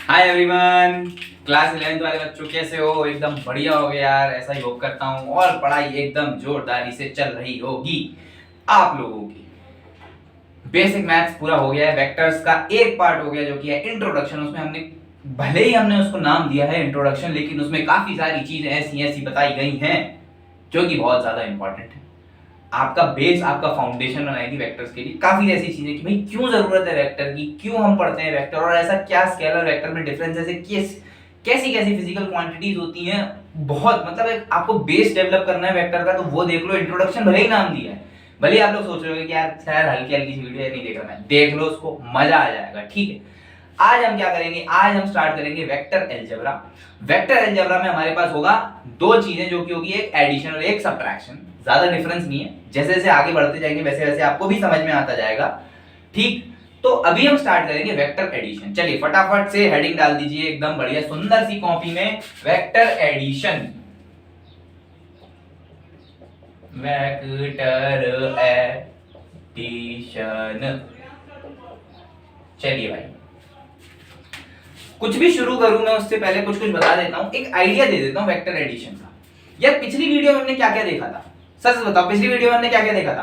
Hi everyone, class 11th वाले बच्चों कैसे हो? एकदम बढ़िया हो गए यार, ऐसा ही होप करता हूँ। और पढ़ाई एकदम जोरदारी से चल रही होगी आप लोगों की। बेसिक मैथ्स पूरा हो गया है, वेक्टर्स का एक पार्ट हो गया जो कि है इंट्रोडक्शन। उसमें हमने भले ही हमने उसको नाम दिया है इंट्रोडक्शन, लेकिन उसमें काफी सारी चीजें ऐसी ऐसी बताई गई हैं जो कि बहुत ज्यादा इंपॉर्टेंट है। आपका बेस, आपका फाउंडेशन बनाएगी वेक्टर्स के लिए। काफी ऐसी चीजें कि भाई क्यों जरूरत है वेक्टर की, क्यों हम पढ़ते हैं वेक्टर, और ऐसा क्या स्केलर वेक्टर में डिफरेंस, ऐसे कैसी कैसी फिजिकल क्वांटिटीज होती हैं। बहुत मतलब एक आपको बेस डेवलप करना है वेक्टर का, तो वो देख लो। इंट्रोडक्शन भले ही नाम दिया है, भले ही आप लोग सोच रहे हो कि यार शायद हल्की हल्की सी वीडियो नहीं देख रहा मैं, देख लो उसको, मजा आ जाएगा। ठीक है, आज हम क्या करेंगे? आज हम स्टार्ट करेंगे वेक्टर अलजेब्रा। वेक्टर अलजेब्रा में हमारे पास होगा दो चीजें, जो कि होगी एक एडिशन और एक सब्ट्रैक्शन। ज्यादा डिफरेंस नहीं है, जैसे जैसे आगे बढ़ते जाएंगे वैसे वैसे आपको भी समझ में आता जाएगा। ठीक, तो अभी हम स्टार्ट करेंगे वेक्टर एडिशन। चलिए फटाफट से हेडिंग डाल दीजिए एकदम बढ़िया सुंदर सी कॉपी में, वेक्टर एडिशन। Vector addition. चलिए भाई, कुछ भी शुरू करूं मैं उससे पहले कुछ कुछ बता देता हूं, एक आइडिया दे देता हूं वेक्टर एडिशन का। यार पिछली वीडियो में हमने क्या क्या देखा था? सच बताओ, पिछली वीडियो में हमने क्या क्या देखा था?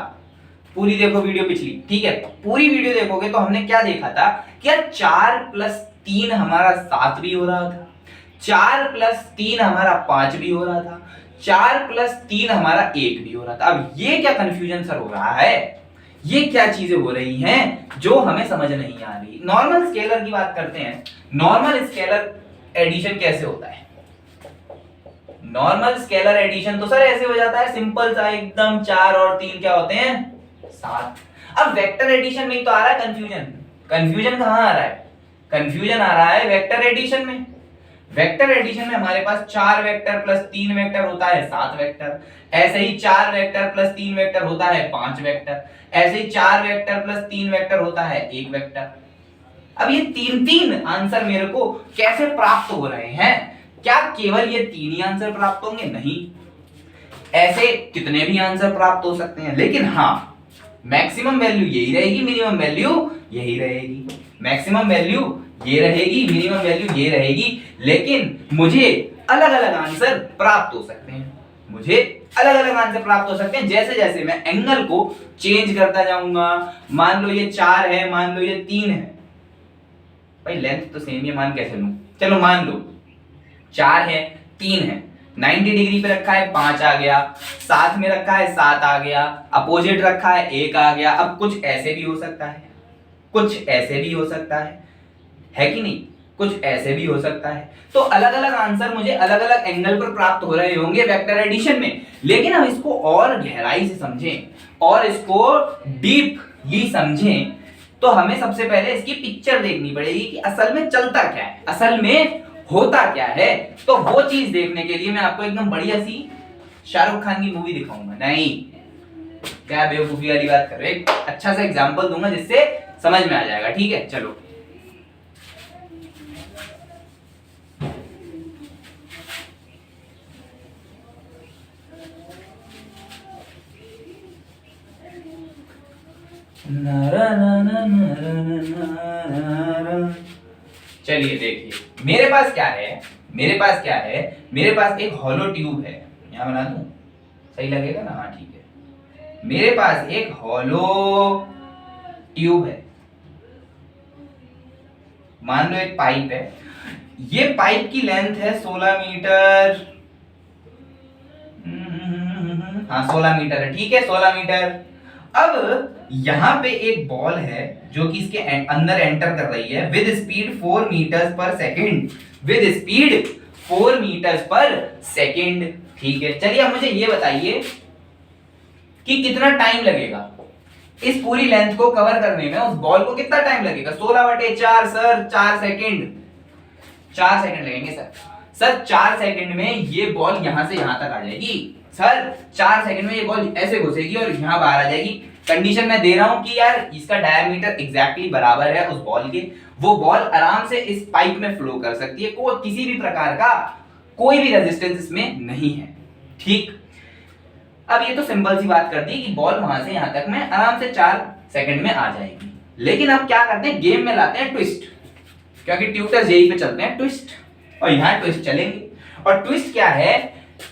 पूरी देखो वीडियो पिछली, ठीक है? पूरी वीडियो देखोगे तो हमने क्या देखा था कि यार 4+3 हमारा 7 भी हो रहा था, 4+3 हमारा 5 भी हो रहा था, 4+3 हमारा 1 भी हो रहा था। अब ये क्या कंफ्यूजन सर हो रहा है? ये क्या चीजें हो रही हैं जो हमें समझ नहीं आ रही? नॉर्मल स्केलर की बात करते हैं। नॉर्मल स्केलर एडिशन कैसे होता है? नॉर्मल स्केलर एडिशन तो सर ऐसे हो जाता है, सिंपल सा एकदम। 4 और 3 क्या होते हैं? 7। अब वेक्टर एडिशन में ही तो आ रहा है कंफ्यूजन। कंफ्यूजन कहां आ रहा है? कंफ्यूजन आ रहा है वेक्टर एडिशन में। वेक्टर एडिशन में हमारे पास 4 वेक्टर प्लस 3 वेक्टर होता है 7 वेक्टर। ऐसे ही 4 वेक्टर प्लस 3 वेक्टर होता है 5 वेक्टर। ऐसे ही 4 वेक्टर प्लस 3 वेक्टर होता है 1 वेक्टर। अब ये तीन तीन आंसर मेरे को कैसे प्राप्त हो रहे हैं? क्या केवल ये तीन ही आंसर प्राप्त होंगे? नहीं, ऐसे कितने भी आंसर प्राप्त हो सकते हैं, लेकिन हाँ, मैक्सिमम वैल्यू यही रहेगी, मिनिमम वैल्यू यही रहेगी। मैक्सिमम वैल्यू ये रहेगी, मिनिमम वैल्यू ये रहेगी, लेकिन मुझे अलग अलग आंसर प्राप्त हो सकते हैं। मुझे अलग अलग आंसर प्राप्त हो सकते हैं जैसे जैसे मैं एंगल को चेंज करता जाऊंगा। मान लो ये 4 है, मान लो ये 3 है। भाई लेंथ तो सेम ही है, मान कैसे लूं? चलो मान लो 4 है, 3 है, 90 डिग्री पे रखा है 5 आ गया, साथ में रखा है 7 आ गया, अपोजिट रखा है 1 आ गया। अब कुछ ऐसे भी हो सकता है, कुछ ऐसे भी हो सकता है कि नहीं? कुछ ऐसे भी हो सकता है। तो अलग अलग आंसर मुझे अलग अलग एंगल पर प्राप्त हो रहे होंगे वेक्टर एडिशन में। लेकिन हम इसको और गहराई से समझें और इसको डीपली समझें, तो हमें सबसे पहले इसकी पिक्चर देखनी पड़ेगी कि असल में चलता क्या है, असल में होता क्या है। तो वो चीज देखने के लिए मैं आपको एकदम बढ़िया सी शाहरुख खान की मूवी दिखाऊंगा। नहीं, क्या बेवकूफी वाली बात कर रहे, एक अच्छा सा एग्जांपल दूंगा जिससे समझ में आ जाएगा। ठीक है, चलो। चलिए देखिए, मेरे पास क्या है? मेरे पास क्या है? मेरे पास एक हॉलो ट्यूब है। यहां बना दूं, सही लगेगा ना? हाँ ठीक है। मेरे पास एक हॉलो ट्यूब है। मान लो एक पाइप है, ये पाइप की लेंथ है 16 मीटर। हाँ 16 मीटर है, ठीक है 16 मीटर। अब यहां पे एक बॉल है जो कि इसके अंदर एंटर कर रही है विद स्पीड 4 मीटर्स पर सेकंड। विद स्पीड 4 मीटर्स पर सेकंड। ठीक है, चलिए अब मुझे ये बताइए कि कितना टाइम लगेगा इस पूरी लेंथ को कवर करने में। उस बॉल को कितना टाइम लगेगा? 16/4 सर, 4 सेकंड। 4 सेकंड लगेंगे सर। सर 4 सेकंड में ये बॉल यहां से यहां तक आ जाएगी। सर 4 सेकंड में ये बॉल ऐसे घुसेगी और यहां बाहर आ जाएगी। कंडीशन मैं दे रहा हूं कि यार इसका डायमीटर एग्जैक्टली बराबर है उस बॉल के। वो बॉल आराम से इस पाइप में फ्लो कर सकती है, कोई किसी भी प्रकार का कोई भी रेजिस्टेंस इसमें नहीं है। ठीक, अब ये तो सिंपल सी बात कर दी कि बॉल वहां से यहां तक में आराम से 4 सेकंड में आ जाएगी। लेकिन अब क्या करते हैं, गेम में लाते हैं ट्विस्ट। क्योंकि ट्यूटर्स यही पे चलते हैं ट्विस्ट, और यहाँ ट्विस्ट चलेंगे। और ट्विस्ट क्या है,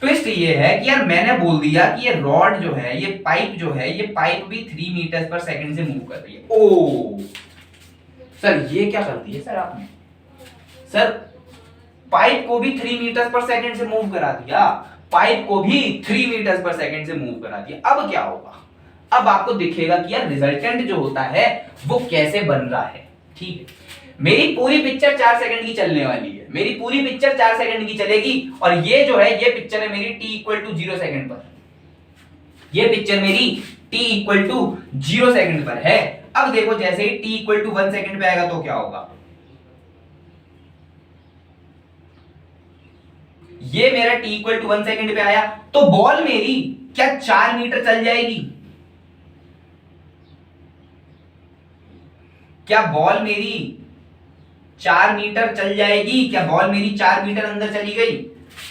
ट्विस्ट ये है कि यार मैंने बोल दिया कि ये रॉड जो है, ये पाइप जो है, ये पाइप भी 3 मीटर पर सेकंड से मूव कर रही है। ओ सर ये क्या कर दिया सर आपने, सर पाइप को भी 3 मीटर पर सेकंड से मूव करा दिया, पाइप को भी 3 मीटर पर सेकंड से मूव करा दिया। अब क्या होगा, अब आपको दिखेगा कि यार रिजल्टेंट जो होता है वो कैसे बन रहा है। ठीक है, मेरी पूरी पिक्चर 4 सेकंड की चलने वाली है, मेरी पूरी पिक्चर 4 सेकंड की चलेगी, और ये जो है ये पिक्चर है मेरी t इक्वल टू 0 सेकंड पर, ये पिक्चर मेरी t इक्वल टू 0 सेकंड पर है। अब देखो जैसे ही t इक्वल टू 1 सेकंड पे आएगा तो क्या होगा, ये मेरा t इक्वल टू 1 सेकंड पे आया तो बॉल मेरी क्या 4 मीटर चल जाएगी, क्या बॉल मेरी 4 मीटर चल जाएगी, क्या बॉल मेरी 4 मीटर अंदर चली गई,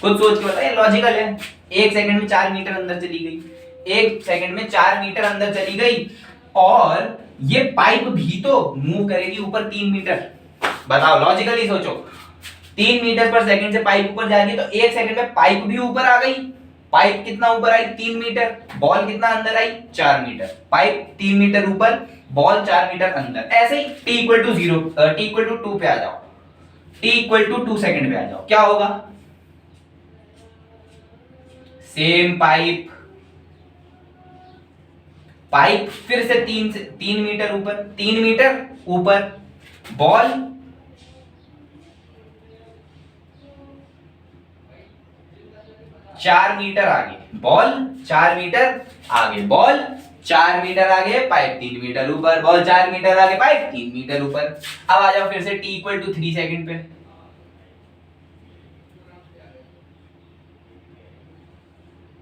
कुछ सोच के बताइए, लॉजिकल है। 1 सेकंड में 4 मीटर अंदर चली गई, 1 सेकंड में 4 मीटर अंदर चली गई, और ये पाइप भी तो मूव करेगी ऊपर 3 मीटर। बताओ लॉजिकली सोचो, 3 मीटर पर सेकंड से पाइप ऊपर जा रही है तो 1 सेकंड में पाइप भी ऊपर आ गई, पाइप कितना ऊपर आई 3 मीटर, बॉल कितना अंदर आई 4 मीटर, पाइप 3 मीटर ऊपर, बॉल 4 मीटर अंदर। ऐसे ही t equal to 0, t equal to 2 पे आ जाओ, t इक्वल टू 2 सेकंड पे आ जाओ, क्या होगा, सेम पाइप, पाइप फिर से 3 मीटर ऊपर, 3 मीटर ऊपर, बॉल 4 मीटर आगे, बॉल 4 मीटर आगे, बॉल 4 मीटर आगे, पाइप 3 मीटर ऊपर, बॉल 4 मीटर आगे, पाइप 3 मीटर ऊपर। अब आ जाओ फिर से t इक्वल टू 3 सेकंड पे,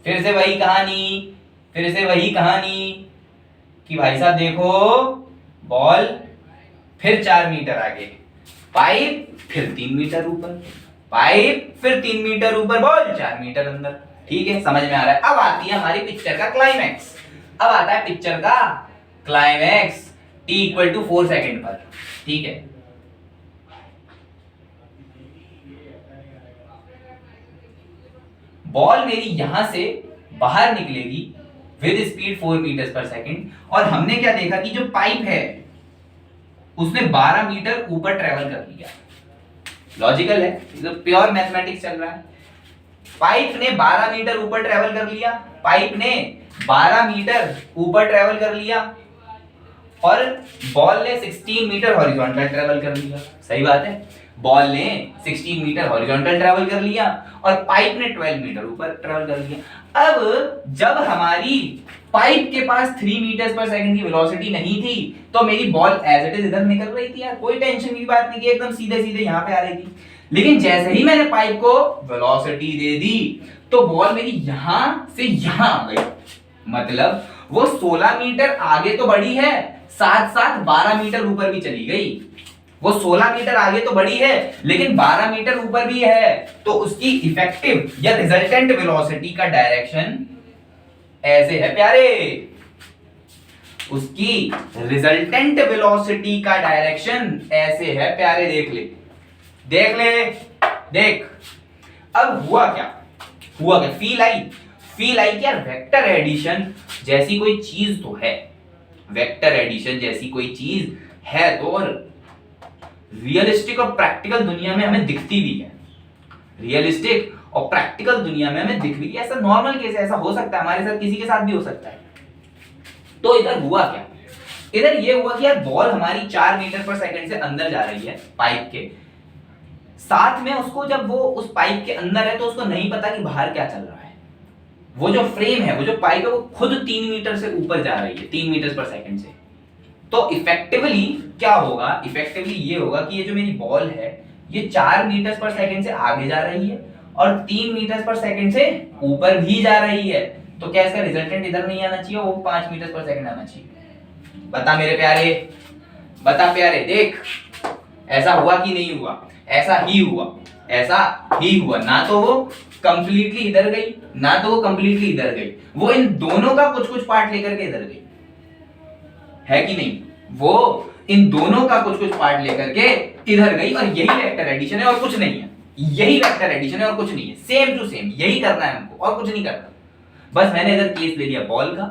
फिर से वही कहानी, फिर से वही कहानी कि भाई साहब देखो बॉल फिर 4 मीटर आगे, पाइप फिर 3 मीटर ऊपर, पाइप फिर 3 मीटर ऊपर, बॉल 4 मीटर अंदर। ठीक है, समझ में आ रहा है। अब आती है हमारी पिक्चर का क्लाइमैक्स, अब आता है पिक्चर का climax t equal to 4 second पर। ठीक है, बॉल मेरी यहां से बाहर निकलेगी with speed 4 metre per second, और हमने क्या देखा कि जो पाइप है उसने 12 मीटर ऊपर ट्रेवल कर लिया। लॉजिकल है, तो प्योर मैथमेटिक्स चल रहा है। पाइप ने 12 मीटर ऊपर ट्रेवल कर लिया, पाइप ने 12 मीटर ऊपर ट्रेवल कर लिया, और बॉल ने 16 मीटर हॉरिजॉन्टल ट्रेवल कर लिया। सही बात है, बॉल ने 16 मीटर हॉरिजॉन्टल ट्रेवल कर लिया और पाइप ने 12 मीटर ऊपर ट्रेवल कर लिया। अब जब हमारी पाइप के पास 3 मीटर पर सेकंड की वेलोसिटी नहीं थी तो मेरी बॉल एज इट इज इधर निकल रही थी यार, कोई टेंशन की बात नहीं थी, एकदम सीधे सीधे यहाँ पे आ रही थी। लेकिन जैसे ही मैंने पाइप को वेलोसिटी दे दी तो बॉल मेरी यहां से यहां आ गई, मतलब वो 16 मीटर आगे तो बढ़ी है, साथ साथ 12 मीटर ऊपर भी चली गई। वो 16 मीटर आगे तो बढ़ी है लेकिन 12 मीटर ऊपर भी है, तो उसकी इफेक्टिव या रिजल्टेंट वेलोसिटी का डायरेक्शन ऐसे है प्यारे, उसकी रिजल्टेंट वेलोसिटी का डायरेक्शन ऐसे है प्यारे। देख ले देख ले देख, अब हुआ क्या, हुआ क्या, फील आई, फील आई कि यार वेक्टर एडिशन जैसी कोई चीज तो है, वेक्टर एडिशन जैसी कोई चीज है तो, और रियलिस्टिक और प्रैक्टिकल दुनिया में हमें दिखती भी है, रियलिस्टिक और प्रैक्टिकल दुनिया में हमें दिख भी है। ऐसा नॉर्मल केस है, ऐसा हो सकता है हमारे साथ, किसी के साथ भी हो सकता है। तो इधर हुआ क्या, इधर ये हुआ कि यार बॉल हमारी 4 मीटर पर सेकंड से अंदर जा रही है पाइप के, साथ में उसको जब वो उस पाइप के अंदर है तो उसको नहीं पता कि बाहर क्या चल रहा है। वो जो फ्रेम है, वो जो पाइप है, वो खुद 3 मीटर से ऊपर जा रही है, 3 मीटर पर सेकंड से। तो इफेक्टिवली क्या होगा, इफेक्टिवली ये होगा कि ये जो मेरी बॉल है ये 4 मीटर पर सेकंड से आगे जा रही है और 3 मीटर पर सेकंड से ऊपर भी जा रही है। तो क्या इसका रिजल्टेंट इधर नहीं आना चाहिए, वो 5 मीटर पर सेकंड आना चाहिए? बता मेरे प्यारे, बता प्यारे, देख ऐसा हुआ कि नहीं हुआ? ऐसा ही हुआ, ऐसा ही हुआ। ना तो वो कंप्लीटली इधर गई, ना तो वो कंप्लीटली इधर गई, वो इन दोनों का कुछ कुछ पार्ट लेकर के इधर गई, है कि नहीं? वो इन दोनों का कुछ कुछ पार्ट लेकर के इधर गई और यही वेक्टर एडिशन है और कुछ नहीं है, यही वेक्टर एडिशन है और कुछ नहीं है, सेम टू सेम यही करना है हमको और कुछ नहीं करना। बस मैंने इधर केस ले लिया बॉल का,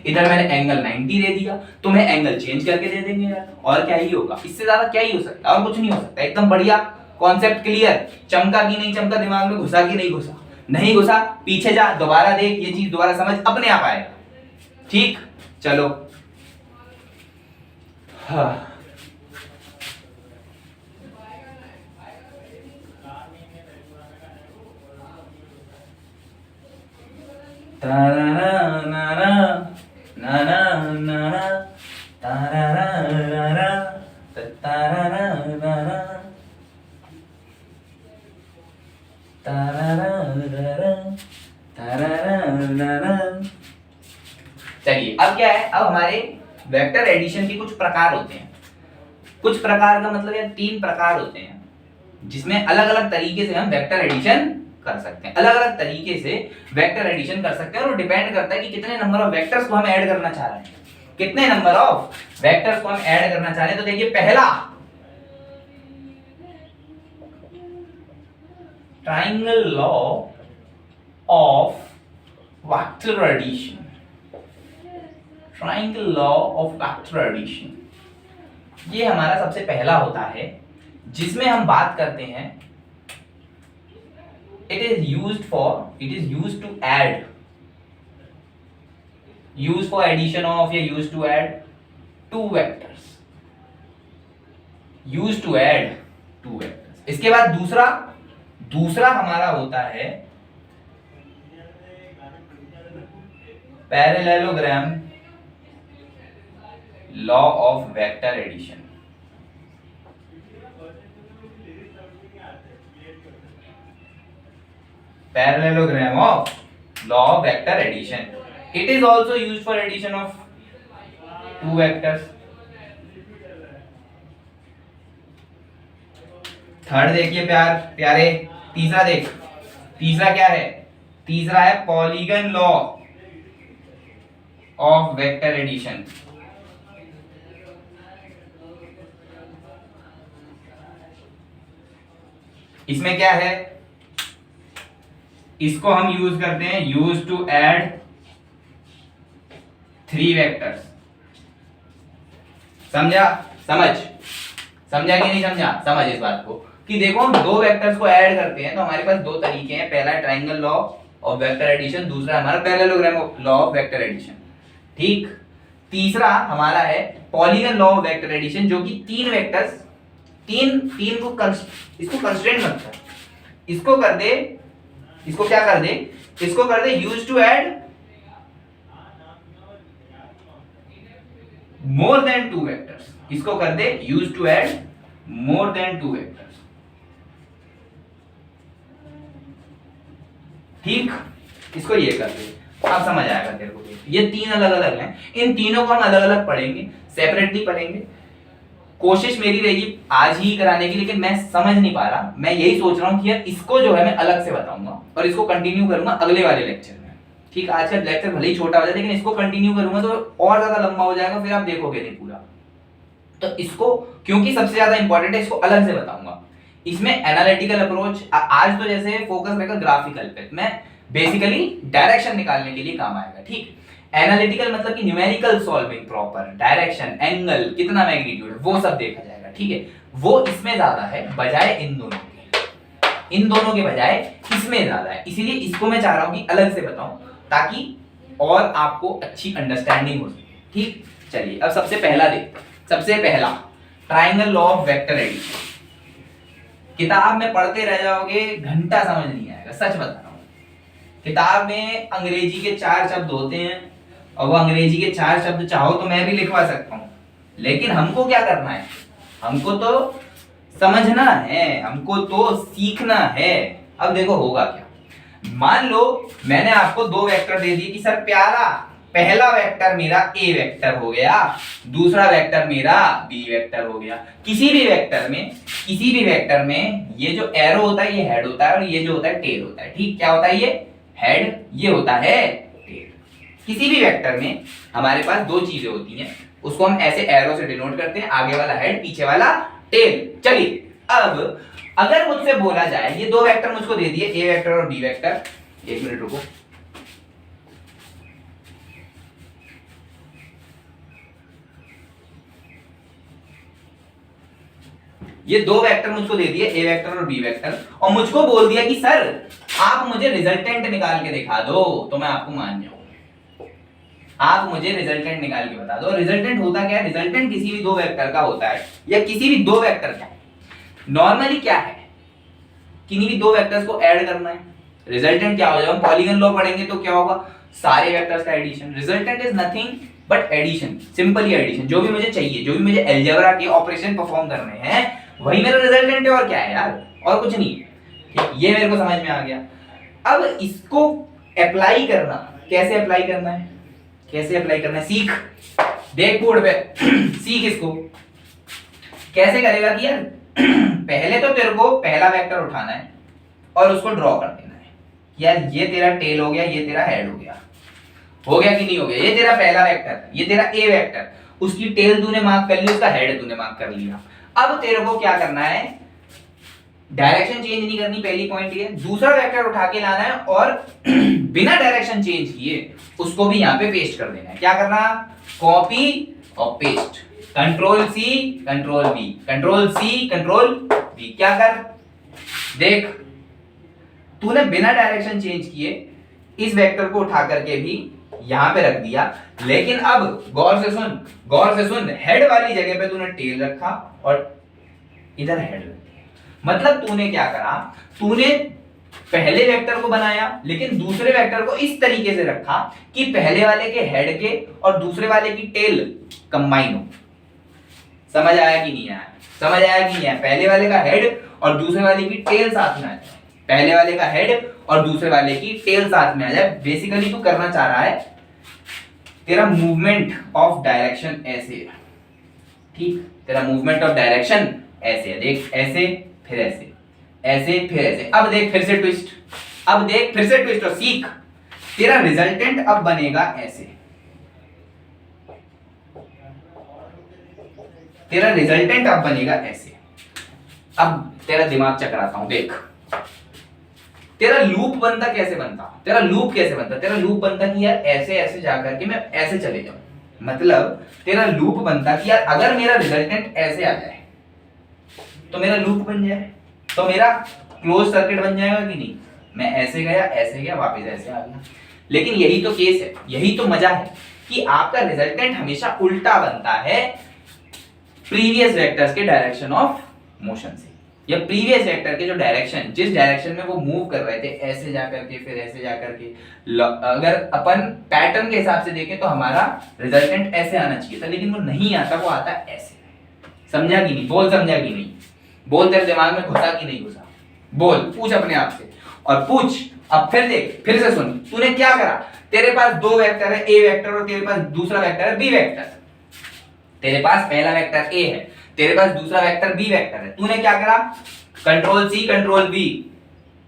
इधर मैंने एंगल 90 दे दिया, तुम्हें एंगल चेंज करके दे देंगे यार, और क्या ही होगा, इससे ज्यादा क्या ही हो सकता है, और कुछ नहीं हो सकता। एकदम बढ़िया कॉन्सेप्ट क्लियर, चमका कि नहीं चमका, दिमाग में घुसा कि नहीं घुसा, नहीं घुसा पीछे जा, दोबारा देख, ये चीज दोबारा समझ, अपने आप आएगा। ठीक, चलो हाँ। चलिए अब क्या है, अब हमारे वेक्टर एडिशन के कुछ प्रकार होते हैं। कुछ प्रकार का मतलब यार 3 प्रकार होते हैं जिसमें अलग अलग तरीके से हम वेक्टर एडिशन कर सकते हैं, अलग अलग तरीके से वेक्टर एडिशन कर सकते हैं, और वो डिपेंड करता है कि कितने नंबर ऑफ वेक्टर्स को हम ऐड करना चाह रहे हैं, कितने नंबर ऑफ वेक्टर्स को हम ऐड करना चाह रहे हैं। तो देखिए पहला triangle law of vector addition, triangle law of vector addition, ये हमारा सबसे पहला होता है जिसमें हम बात करते हैं it is used to add, used for addition of या used to add two vectors, used to add two vectors। इसके बाद दूसरा हमारा होता है parallelogram law of vector addition. Parallelogram of law of vector addition. It is also used for addition of two vectors. Third देखिए प्यारे, तीसरा देख, तीसरा क्या है, तीसरा है polygon law of vector addition. इसमें क्या है, इसको हम यूज करते हैं, यूज टू ऐड 3 वेक्टर्स। समझा कि नहीं समझा? समझ इस बात को कि देखो हम 2 वेक्टर्स को ऐड करते हैं तो हमारे पास 2 तरीके हैं, पहला है triangle law of vector addition, दूसरा हमारा parallelogram law of vector addition. ठीक, तीसरा हमारा है polygon law of vector addition, जो कि 3 वेक्टर्स, तीन को इसको कंस्ट्रेंट मत कर, इसको कर दे, इसको क्या कर दे, इसको कर दे use to add more than 2 vectors, इसको कर दे use to add more than 2 vectors. ठीक, इसको ये कर दे, आप समझ आएगा तेरे को। ये 3 अलग अलग हैं, इन तीनों को हम अलग अलग पढ़ेंगे, सेपरेटली पढ़ेंगे। कोशिश मेरी रहेगी आज ही कराने की, लेकिन मैं समझ नहीं पा रहा, मैं यही सोच रहा हूँ कि यार इसको जो है मैं अलग से बताऊंगा और इसको कंटिन्यू करूंगा अगले वाले लेक्चर में। ठीक, आज का लेक्चर भले ही छोटा हो जाए, लेकिन इसको कंटिन्यू करूंगा तो और ज्यादा लंबा हो जाएगा, फिर आप देखोगे नहीं पूरा। तो इसको क्योंकि सबसे ज्यादा इंपॉर्टेंट है, इसको अलग से बताऊंगा। इसमें एनालिटिकल अप्रोच, आज तो जैसे फोकस रहेगा ग्राफिकल पे, मैं बेसिकली डायरेक्शन निकालने के लिए काम आएगा। ठीक, एनालिटिकल मतलब कि numerical solving, proper direction, angle, कितना मैग्नीट्यूड, वो सब देखा जाएगा। ठीक है, वो इसमें ज्यादा है बजाय इन दोनों के, इन दोनों के बजाय इसमें ज्यादा है, इसीलिए इसको मैं चाह रहा हूं कि अलग से बताऊं ताकि और आपको अच्छी अंडरस्टैंडिंग हो सके। ठीक, चलिए अब सबसे पहला देखते हैं। सबसे पहला triangle law of vector addition, किताब में पढ़ते रह जाओगे, घंटा समझ नहीं आएगा, सच बता रहा हूं। किताब में अंग्रेजी के 4 शब्द होते हैं और वो अंग्रेजी के 4 शब्द चाहो तो मैं भी लिखवा सकता हूँ, लेकिन हमको क्या करना है, हमको तो समझना है, हमको तो सीखना है। अब देखो होगा क्या, मान लो मैंने आपको 2 वेक्टर दे दिए कि सर प्यारा, पहला वेक्टर मेरा ए वेक्टर हो गया, दूसरा वेक्टर मेरा बी वेक्टर हो गया। किसी भी वेक्टर में ये जो एरो होता है ये हेड होता है और ये जो होता है टेल होता है। ठीक, क्या होता है, ये हेड, ये होता है टेल। किसी भी वेक्टर में हमारे पास 2 चीजें होती हैं, उसको हम ऐसे एरो से डिनोट करते हैं, आगे वाला हेड पीछे वाला टेल। चलिए अब अगर मुझसे बोला जाए, ये दो वेक्टर मुझको दे दिए, ए वेक्टर और बी वेक्टर, एक मिनट रुको, ये दो वेक्टर मुझको दे दिए, ए वेक्टर और बी वेक्टर, और मुझको बोल दिया कि सर आप मुझे रिजल्टेंट निकाल के दिखा दो, तो मैं आपको मान जाऊं। आप मुझे रिजल्टेंट निकाल के बता दो। रिजल्टेंट होता क्या है? रिजल्टेंट किसी भी दो वेक्टर का होता है, या किसी भी दो वेक्टर का। नॉर्मली क्या है, किन्हीं भी दो वेक्टर्स को ऐड करना है। रिजल्टेंट क्या हो जाएगा? हम पॉलीगन लॉ पढ़ेंगे तो क्या होगा? सारे वेक्टर्स का addition. Resultant is nothing but addition, simply addition. जो भी मुझे चाहिए, जो भी मुझे अलजेब्रा के ऑपरेशन परफॉर्म करने हैं, वही मेरा रिजल्टेंट है। और क्या है यार, और कुछ नहीं। ठीक, ये मेरे को समझ में आ गया। अब इसको अप्लाई करना, कैसे अप्लाई करना है, कैसे अप्लाई करना है, सीख। देख बोर्ड पे सीख इसको। कैसे करेगा कि यार पहले तो तेरे को पहला वेक्टर उठाना है और उसको ड्रॉ कर देना है। यार ये तेरा टेल हो गया, ये तेरा हेड हो गया। हो गया कि नहीं हो गया? ये तेरा पहला वेक्टर, ये तेरा ए वेक्टर, उसकी टेल तूने मार्क कर ली, उसका हेड तूने मार्क कर लिया। अब तेरे को क्या करना है? डायरेक्शन चेंज नहीं करनी, पहली पॉइंट ये। दूसरा वेक्टर उठा के लाना है और बिना डायरेक्शन चेंज किए उसको भी यहां पे पेस्ट कर देना है। क्या करना? कॉपी और paste. Control C control V, control C control V. क्या कर, देख तूने बिना डायरेक्शन चेंज किए इस वेक्टर को उठा करके भी यहां पे रख दिया, लेकिन अब गौर से सुन, गौर से सुन, हेड वाली जगह पे तूने टेल रखा और इधर हेड रख दिया। मतलब तूने क्या करा? तूने पहले वेक्टर को बनाया, लेकिन दूसरे वेक्टर को इस तरीके से रखा कि पहले वाले के हेड के और दूसरे वाले की टेल कंबाइन हो। समझ आया कि नहीं आया? समझ आया कि नहीं आया? पहले वाले का हेड और दूसरे वाले की टेल साथ में आ जाए, पहले वाले का हेड और दूसरे वाले की टेल साथ में आ जाए। बेसिकली तू करना चाह रहा है, तेरा मूवमेंट ऑफ डायरेक्शन ऐसे है। ठीक, तेरा मूवमेंट ऑफ डायरेक्शन ऐसे है। देख, ऐसे फिर ऐसे, ऐसे फिर ऐसे। अब देख फिर से ट्विस्ट, अब देख फिर से ट्विस्ट और सीख। तेरा रिजल्टेंट अब बनेगा ऐसे, तेरा रिजल्टेंट अब बनेगा ऐसे। अब तेरा दिमाग चकराता हूं, देख तेरा लूप बनता कैसे बनता, तेरा लूप कैसे बनता? तेरा लूप बनता कि यार ऐसे ऐसे जाकर के मैं ऐसे चले जाऊं। मतलब तेरा लूप बनता कि यार अगर मेरा रिजल्टेंट ऐसे आ जाए तो मेरा लूप बन जाए, तो मेरा क्लोज सर्किट बन जाएगा कि नहीं? मैं ऐसे गया वापस ऐसे आ गया। लेकिन यही तो केस है, यही तो मजा है कि आपका रिजल्टेंट हमेशा उल्टा बनता है प्रीवियस वेक्टर्स के डायरेक्शन ऑफ मोशन से, या प्रीवियस वेक्टर के जो डायरेक्शन, जिस डायरेक्शन में वो मूव कर रहे थे, ऐसे जाकर के फिर ऐसे जाकर के। अगर अपन पैटर्न के हिसाब से देखें तो हमारा रिजल्टेंट ऐसे आना चाहिए था, लेकिन वो नहीं आता, वो आता ऐसे। समझा कि नहीं? बोल, समझा कि नहीं? बोल, तेरे दिमाग में घुसा कि नहीं घुसा? बोल, पूछ अपने आप से, और पूछ। अब फिर देख, फिर से सुन, तूने क्या करा? तेरे पास दो वेक्टर है, ए वेक्टर, और तेरे पास दूसरा वेक्टर है बी वेक्टर। तेरे पास पहला वेक्टर ए है, तेरे पास दूसरा वेक्टर बी वेक्टर है। तूने क्या करा? Control C control V,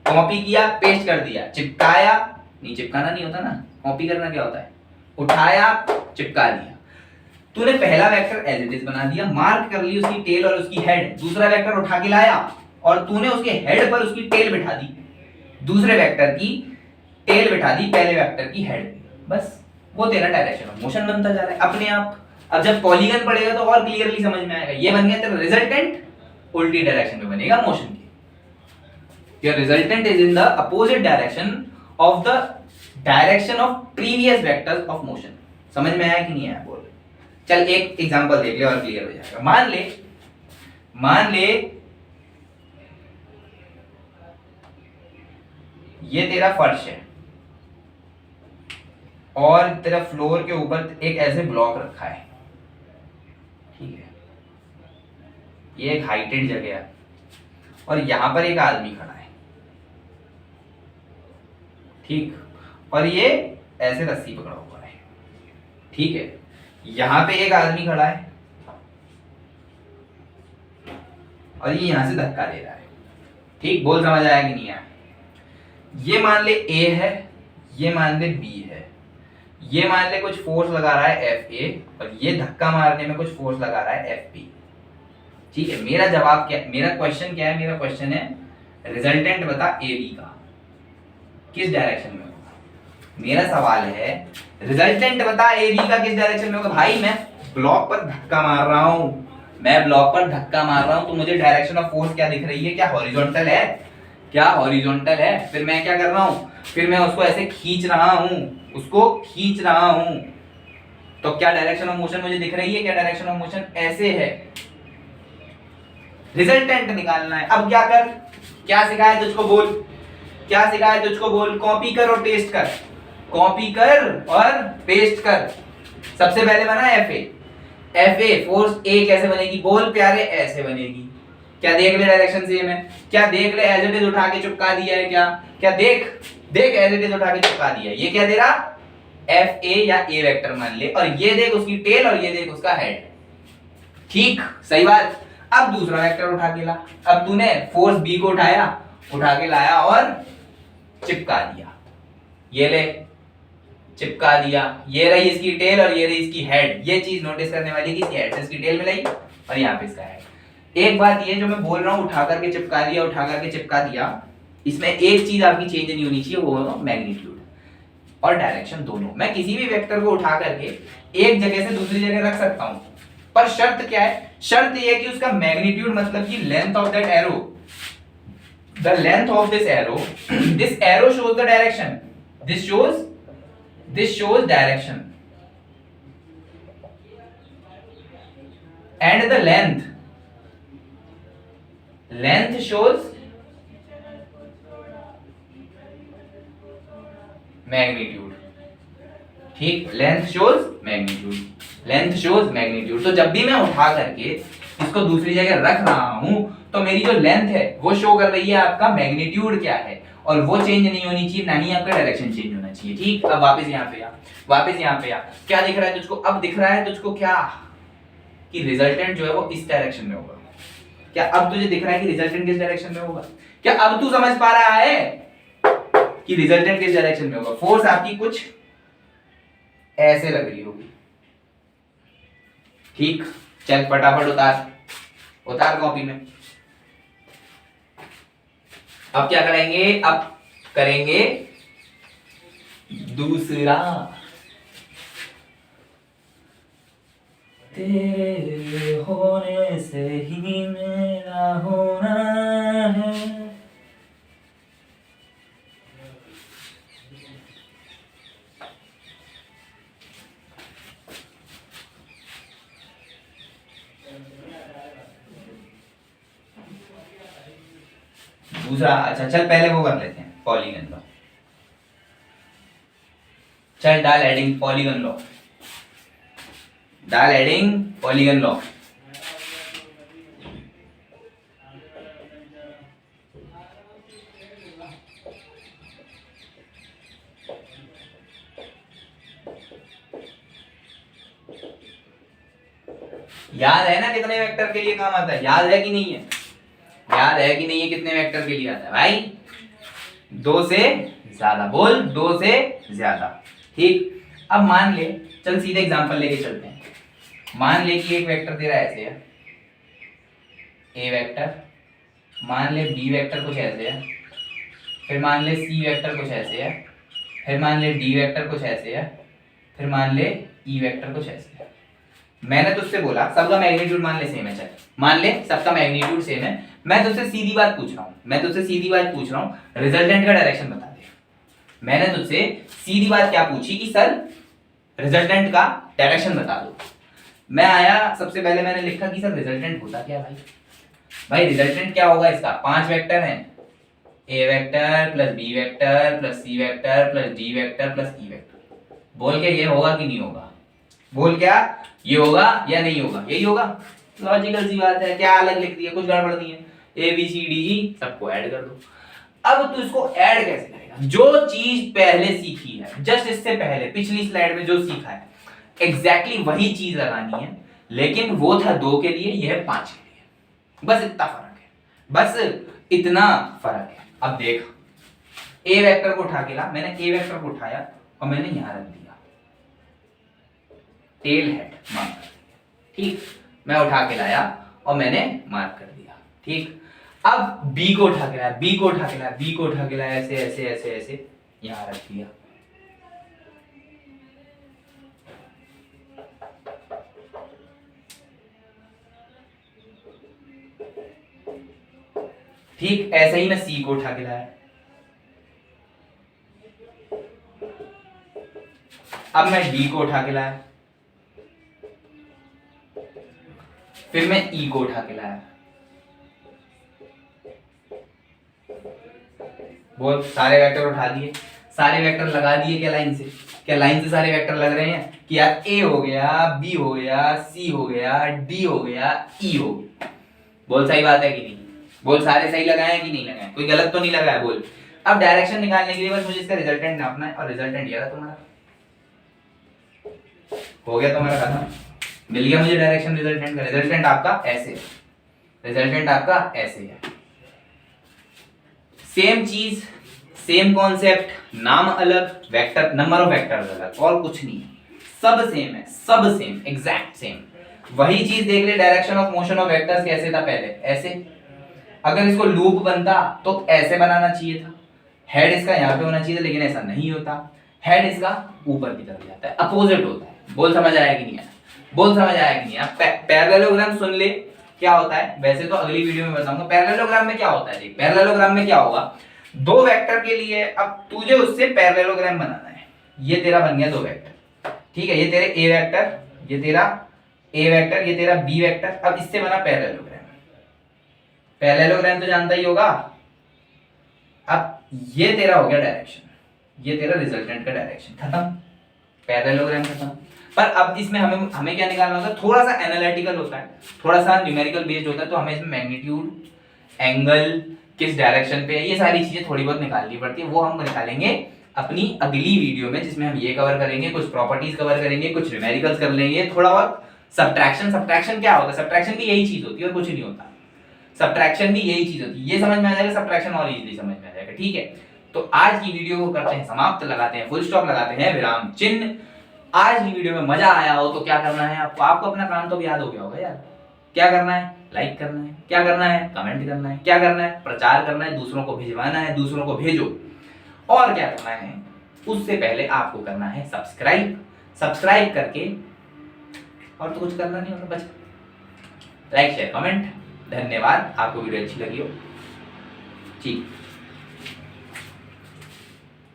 copy किया, पेस्ट कर दिया, चिपकाया। नहीं, चिपकाना नहीं होता ना, कॉपी करना क्या होता है? उठाया, चिपका लिया। तूने पहला वेक्टर एज इट इज बना दिया, मार्क कर ली उसकी टेल और उसकी हेड। दूसरा वेक्टर उठा के लाया और तूने उसके हेड पर उसकी टेल बिठा दी, दूसरे वेक्टर की टेल बिठा दी पहले वेक्टर की हेड। बस वो तेरा डायरेक्शन ऑफ मोशन बनता जा रहा है अपने आप। अब जब पॉलीगन पड़ेगा तो और क्लियरली समझ में आएगा। ये बन गया तेरा रिजल्टेंट, उल्टी डायरेक्शन में बनेगा मोशन की। Your resultant is in the opposite direction of the direction of previous vectors of motion. समझ में आया कि नहीं आया? बोल। चल एक एग्जांपल देख ले और क्लियर हो जाएगा। मान ले ये तेरा फर्श है और तेरा फ्लोर के ऊपर एक ऐसे ब्लॉक रखा है। ठीक है, ये एक हाइटेड जगह है और यहां पर एक आदमी खड़ा है। ठीक, और ये ऐसे रस्सी पकड़ा हुआ है। ठीक है, यहां पे एक आदमी खड़ा है और ये यहां से धक्का दे रहा है। ठीक, बोल, समझ आया कि नहीं आया? ये मान ले ए है, ये मान ले बी है। ये मान ले कुछ फोर्स लगा रहा है एफ ए और ये धक्का मारने में कुछ फोर्स लगा रहा है एफ बी। ठीक है, मेरा जवाब क्या, मेरा क्वेश्चन क्या है, मेरा क्वेश्चन है रिजल्टेंट बता ए बी का किस डायरेक्शन में होगा। मेरा सवाल है रिजल्टेंट बता ए बी का किस डायरेक्शन में होगा। भाई मैं ब्लॉक पर धक्का मार रहा हूं, मैं ब्लॉक पर धक्का मार रहा हूं, तो मुझे डायरेक्शन ऑफ फोर्स क्या दिख रही है, क्या हॉरिजॉन्टल है, क्या हॉरिजॉन्टल है। फिर मैं क्या कर रहा हूं, फिर मैं उसको ऐसे खींच रहा हूं, उसको खींच रहा हूं, तो क्या डायरेक्शन ऑफ मोशन मुझे दिख रही है, क्या डायरेक्शन ऑफ मोशन ऐसे है। रिजल्टेंट निकालना है। अब क्या कर, क्या सिखाया तुझको बोल, क्या सिखाया तुझको बोल, कॉपी कर और पेस्ट कर, कॉपी कर और पेस्ट कर। सबसे पहले बना एफ ए, फोर्स ए कैसे बनेगी बोल प्यारे, ऐसे बनेगी। क्या देख ले डायरेक्शन सेम है, क्या देख ले एज इट इज उठा के चिपका दिया है, क्या क्या देख देख एज इट इज उठा के चिपका दिया है। ये क्या दे रहा एफ ए या ए वेक्टर मान ले, और ये देख उसकी टेल और ये देख उसका हेड। ठीक सही बात। अब दूसरा वेक्टर उठा के ला, अब तूने फोर्स बी को उठाया, उठा के लाया और चिपका दिया, ये ले चिपका दिया, ये रही इसकी टेल और ये रही इसकी हेड। ये चीज नोटिस करने वाली कि इसकी हेड से इसकी टेल मिलाई और यहाँ पे इसका हेड। एक बात ये जो मैं बोल रहा हूँ उठा करके चिपका दिया, उठा करके चिपका दिया, इसमें एक चीज आपकी चेंज नहीं होनी चाहिए, वो मैग्नीट्यूड और डायरेक्शन दोनों। मैं किसी भी वेक्टर को उठा करके एक जगह से दूसरी जगह रख सकता हूं, पर शर्त क्या है, शर्त ये है कि उसका मैग्नीट्यूड मतलब कि length of that arrow, the length of this arrow shows the direction, this shows direction and the length shows magnitude। ठीक, length shows magnitude, length shows magnitude. तो जब भी मैं उठा करके इसको दूसरी जगह रख रहा हूं तो मेरी जो लेंथ है वो शो कर रही है आपका मैग्नीट्यूड क्या है, और वो चेंज नहीं होनी चाहिए, ना ही आपका डायरेक्शन चेंज होना चाहिए। ठीक, अब वापस यहाँ पे आ, वापस यहाँ पे आ। क्या दिख रहा है तुझको, अब दिख रहा है तुझको क्या कि रिजल्टेंट जो है वो इस डायरेक्शन में होगा। क्या अब तुझे दिख रहा है कि रिजल्टेंट किस डायरेक्शन में होगा, क्या अब तू समझ पा रहा है कि रिजल्टेंट किस डायरेक्शन में होगा। फोर्स आपकी कुछ ऐसे लग रही होगी। ठीक, चल फटाफट उतार, उतार कॉपी में। अब क्या करेंगे, अब करेंगे दूसरा। तेरे होने से ही मेरा होना है। दूसरा, अच्छा चल पहले वो कर लेते हैं पॉलीगन लॉ। चल डाल हेडिंग पॉलीगन लॉ, डाल हेडिंग पॉलीगन लॉ। याद है ना कितने वेक्टर के लिए काम आता है, याद है कि नहीं है, याद है कि नहीं है कितने वेक्टर के लिए आता है भाई, 2 से ज्यादा। बोल 2 से ज्यादा। ठीक, अब मान ले, चल सीधे एग्जांपल लेके चलते हैं। मान ले कि एक वेक्टर दे रहा है ऐसे है, ए वेक्टर, मान ले बी वेक्टर कुछ ऐसे है, फिर मान ले सी वेक्टर कुछ ऐसे है, फिर मान ले डी वेक्टर कुछ ऐसे है, फिर मान ले ई वेक्टर कुछ ऐसे है। मैंने तुझसे बोला सबका मैग्नीट्यूड मान ले सेम है, चल मान ले सबका मैग्नीट्यूड सेम है। मैं तुझसे सीधी बात पूछ रहा हूं, मैं तुझसे सीधी बात पूछ रहा हूं, रिजल्टेंट का डायरेक्शन बता दे। मैंने तुझसे सीधी बात क्या पूछी कि सर रिजल्टेंट का डायरेक्शन बता दो। मैं आया, सबसे पहले मैंने लिखा कि सर रिजल्टेंट होता क्या भाई, भाई रिजल्टेंट क्या होगा इसका, 5 वेक्टर हैं, A vector plus B vector plus C vector plus D vector plus E vector. बोल के ये होगा कि नहीं होगा, बोल क्या ये होगा या नहीं होगा, यही होगा। लॉजिकल सी बात है, क्या अलग लिख दिया, कुछ गड़बड़ नहीं है। A B C D E सबको ऐड कर दो। अब तू इसको ऐड कैसे करेगा, जो चीज पहले सीखी है, जस्ट इससे पहले पिछली स्लाइड में जो सीखा है एग्जैक्टली वही चीज लगानी है, लेकिन वो था 2 के लिए, यह है 5 के लिए। बस इतना फर्क है, बस इतना फर्क है। अब देख, ए वेक्टर को उठा के ला, मैंने ए वेक्टर को उठाया और मैंने यहां रख दिया, टेल हेड मार्कर, ठीक। मैं उठा के लाया और मैंने मार्क कर दिया, ठीक। अब बी को उठा के लाया, बी को उठा के लाया, बी को उठा के लाया, ऐसे ऐसे ऐसे ऐसे यहां रख दिया। ठीक ऐसे ही मैं सी को उठा के लाया। अब मैं डी को उठा के लाया, फिर मैं ई को उठा के लाया। बोल सारे वेक्टर उठा दिए, सारे वेक्टर लगा दिए क्या लाइन से? क्या लाइन से सारे वेक्टर लग रहे हैं कि यार ए हो गया, बी हो गया, सी हो गया, डी हो गया, ई हो गया। बोल सही बात है कि नहीं? बोल सारे सही लगाए हैं कि नहीं लगाए? कोई गलत तो नहीं लगा है? बोल। अब डायरेक्शन निकालने के लिए बस मुझे इसका रिजल्टेंट नापना है, और रिजल्टेंट ये रहा तुम्हारा। हो गया तुम्हारा खत्म, मिल गया मुझे डायरेक्शन रिजल्टेंट का। रिजल्टेंट आपका ऐसे है, रिजल्टेंट आपका ऐसे है। सेम चीज, सेम कॉन्सेप्ट, नाम अलग, वेक्टर, नंबर ऑफ वेक्टर्स अलग, और कुछ नहीं है, सब सेम है, सब सेम, एग्जैक्ट सेम। वही चीज देख ले, direction of motion of vectors कैसे था पहले? ऐसे। अगर इसको लूप बनता तो ऐसे बनाना चाहिए था, हेड इसका यहाँ पे होना चाहिए था, लेकिन ऐसा नहीं होता। हेड इसका ऊपर की तरफ जाता है, अपोजिट होता है। बोल समझ आया कि नहीं आया? बोल समझ आया कि नहीं आया? पैरेललोग्राम सुन ले क्या होता है, वैसे तो अगली वीडियो में बताऊंगा। पैरेललोग्राम में क्या होता है? देख, पैरेललोग्राम में क्या होगा, दो वेक्टर के लिए अब तुझे उससे पैरेललोग्राम बनाना है। ये तेरा बन गया दो वेक्टर, ठीक है, ये तेरे ए वेक्टर, ये तेरा ए वेक्टर, ये तेरा बी वेक्टर। अब इससे बना पैरेललोग्राम। पैरेललोग्राम तो जानता ही होगा। अब ये तेरा हो गया डायरेक्शन, ये तेरा रिजल्टेंट का डायरेक्शन, खत्म, पैरेललोग्राम खत्म। पर अब इसमें हमें क्या निकालना होता है? थोड़ा सा एनालिटिकल होता है, थोड़ा सा न्यूमेरिकल बेस्ड होता है, तो हमें इसमें मैग्नीट्यूड, एंगल, किस डायरेक्शन पे है, ये सारी चीजें थोड़ी बहुत निकालनी पड़ती है। वो हम निकालेंगे अपनी अगली वीडियो में, जिसमें हम ये कवर करेंगे, कुछ प्रॉपर्टीज कवर करेंगे, कुछ न्यूमेरिकल्स कर लेंगे, थोड़ा बहुत सब्ट्रैक्शन। सब्ट्रैक्शन क्या होता है? सब्ट्रैक्शन भी यही चीज होती है और कुछ नहीं होता। सब्ट्रैक्शन भी यही चीज होती है, ये समझ में आ जाएगा, सब्ट्रैक्शन और इजीली समझ में आ जाएगा, ठीक है। तो आज की वीडियो को करते हैं समाप्त, लगाते हैं फुल स्टॉप, लगाते हैं विराम चिन्ह। आज की वीडियो में मजा आया हो तो क्या करना है आपको? आपको अपना काम तो याद हो गया होगा यार। क्या करना है? लाइक करना है। क्या करना है? कमेंट करना है। क्या करना है? प्रचार करना है, दूसरों को भिजवाना है, दूसरों को भेजो। और क्या करना है? उससे पहले आपको करना है सब्सक्राइब। सब्सक्राइब करके, और तो कुछ करना नहीं होता, बस लाइक शेयर कमेंट। धन्यवाद, आपको वीडियो अच्छी लगी हो, ठीक।